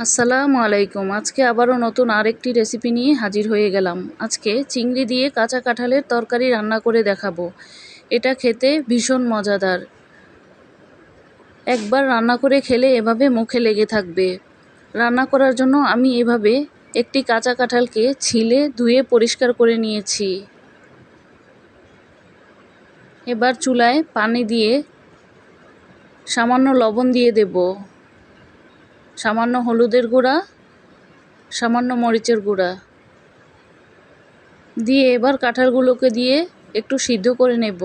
আসসালামু আলাইকুম। আজকে আবারও নতুন আরেকটি রেসিপি নিয়ে হাজির হয়ে গেলাম। আজকে চিংড়ি দিয়ে কাঁচা কাঁঠালের তরকারি রান্না করে দেখাবো। এটা খেতে ভীষণ মজাদার। একবার রান্না করে খেলে এভাবে মুখে লেগে থাকবে। রান্না করার জন্য আমি এভাবে একটি কাঁচা কাঁঠালকে ছিলে ধুয়ে পরিষ্কার করে নিয়েছি। এবার চুলায় পানি দিয়ে সামান্য লবণ দিয়ে দেব, সামান্য হলুদের গুঁড়া, সামান্য মরিচের গুঁড়া দিয়ে এবার কাঁঠালগুলোকে দিয়ে একটু সিদ্ধ করে নেব।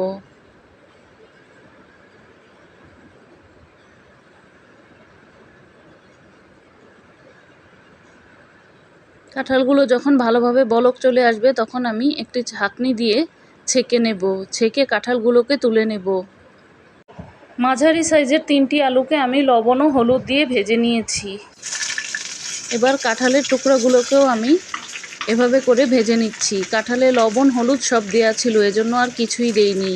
কাঁঠালগুলো যখন ভালোভাবে বলক চলে আসবে তখন আমি একটি ছাঁকনি দিয়ে ছেঁকে নেব। ছেঁকে কাঁঠালগুলোকে তুলে নেব। মাঝারি সাইজের 3টি আলুকে আমি লবণ ও হলুদ দিয়ে ভেজে নিয়েছি। এবার কাঁঠালের টুকরাগুলোকেও আমি এভাবে করে ভেজে নিচ্ছি। কাঁঠালে লবণ হলুদ সব দেওয়া ছিল, এজন্য আর কিছুই দেইনি।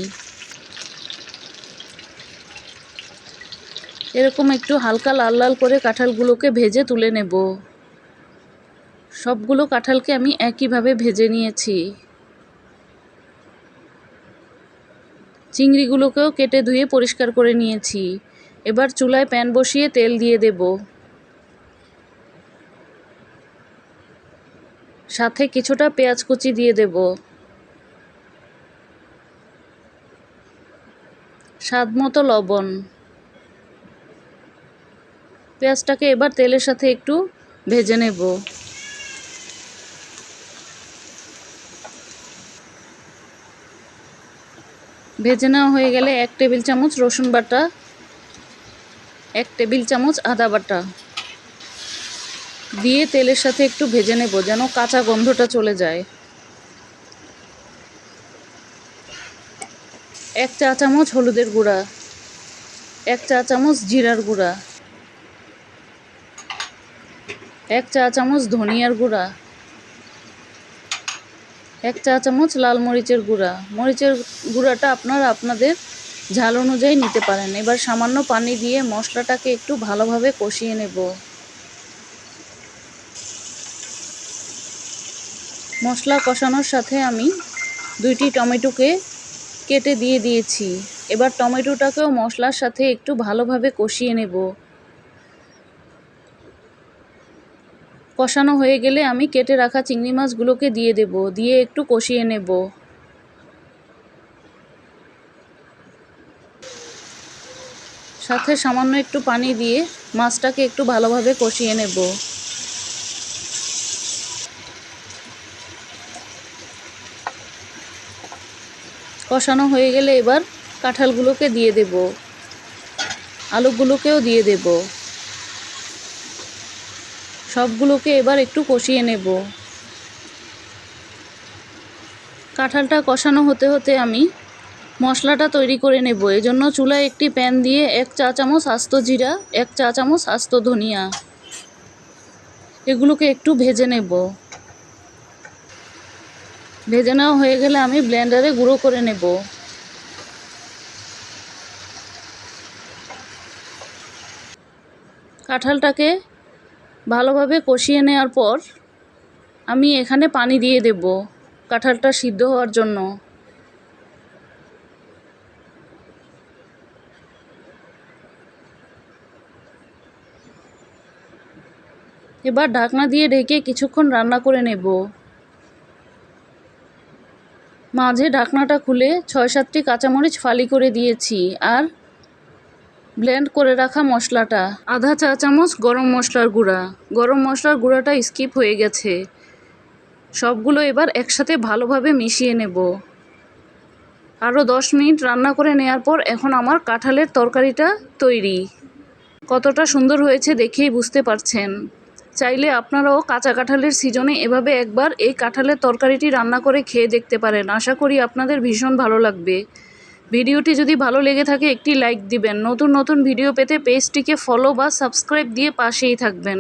এরকম একটু হালকা লাল লাল করে কাঁঠালগুলোকে ভেজে তুলে নেব। সবগুলো কাঁঠালকে আমি একইভাবে ভেজে নিয়েছি। চিংড়িগুলোকেও কেটে ধুয়ে পরিষ্কার করে নিয়েছি। এবার চুলায় প্যান বসিয়ে তেল দিয়ে দেব। সাথে কিছুটা পেঁয়াজ কুচি দিয়ে দেব। স্বাদ মতো লবণ। পেঁয়াজটাকে এবার তেলের সাথে একটু ভেজে নেব। ভেজে নেওয়া হয়ে গেলে 1 টেবিল চামচ রসুন বাটা, 1 টেবিল চামচ আদা বাটা দিয়ে তেলের সাথে একটু ভেজে নেব যেন কাঁচা গন্ধটা চলে যায়। 1 চা চামচ হলুদের গুঁড়া, 1 চা চামচ জিরার গুঁড়া, 1 চা চামচ ধনিয়ার গুঁড়া, 1 চা চামচ লাল মরিচের গুঁড়া। মরিচের গুঁড়াটা আপনারা আপনাদের ঝাল অনুযায়ী নিতে পারেন। এবার সামান্য পানি দিয়ে মশলাটাকে একটু ভালোভাবে কষিয়ে নেব। মশলা কষানোর সাথে আমি 2টি টমেটোকে কেটে দিয়ে দিয়েছি। এবার টমেটোটাকেও মশলার সাথে একটু ভালোভাবে কষিয়ে নেব। কষানো হয়ে গেলে আমি কেটে রাখা চিংড়ি মাছগুলোকে দিয়ে দেব, দিয়ে একটু কষিয়ে নেব। সাথে সামান্য একটু পানি দিয়ে মাছটাকে একটু ভালোভাবে কষিয়ে নেব। কষানো হয়ে গেলে এবার কাঁঠালগুলোকে দিয়ে দেব, আলুগুলোকেও দিয়ে দেব। সবগুলোকে এবার একটু কষিয়ে নেব। কাঁঠালটা কষানো হতে হতে আমি মশলাটা তৈরি করে নেব। এজন্য চুলায় একটি প্যান দিয়ে 1 চা চামচ আস্ত জিরা, 1 চা চামচ আস্ত ধনিয়া এগুলোকে একটু ভেজে নেব। ভেজে নেওয়া হয়ে গেলে আমি ব্লেন্ডারে গুঁড়ো করে নেব। কাঁঠালটাকে ভালোভাবে কষিয়ে নেওয়ার পর আমি এখানে পানি দিয়ে দেব কাঁঠালটা সিদ্ধ হওয়ার জন্য। এবার ঢাকনা দিয়ে ঢেকে কিছুক্ষণ রান্না করে নেব। মাঝে ঢাকনাটা খুলে 6-7টি কাঁচামরিচ ফালি করে দিয়েছি। আর ব্লেন্ড করে রাখা মশলাটা, আধা চা চামচ গরম মশলার গুঁড়া। গরম মশলার গুঁড়াটা স্কিপ হয়ে গেছে। সবগুলো এবার একসাথে ভালোভাবে মিশিয়ে নেব। আরও 10 মিনিট রান্না করে নেওয়ার পর এখন আমার কাঁঠালের তরকারিটা তৈরি। কতটা সুন্দর হয়েছে দেখেই বুঝতে পারছেন। চাইলে আপনারাও কাঁচা কাঁঠালের সিজনে এভাবে একবার এই কাঁঠালের তরকারিটি রান্না করে খেয়ে দেখতে পারেন। আশা করি আপনাদের ভীষণ ভালো লাগবে। ভিডিওটি যদি ভালো লেগে থাকে একটি লাইক দিবেন। নতুন নতুন ভিডিও পেতে পেজটিকে ফলো বা সাবস্ক্রাইব দিয়ে পাশেই থাকবেন।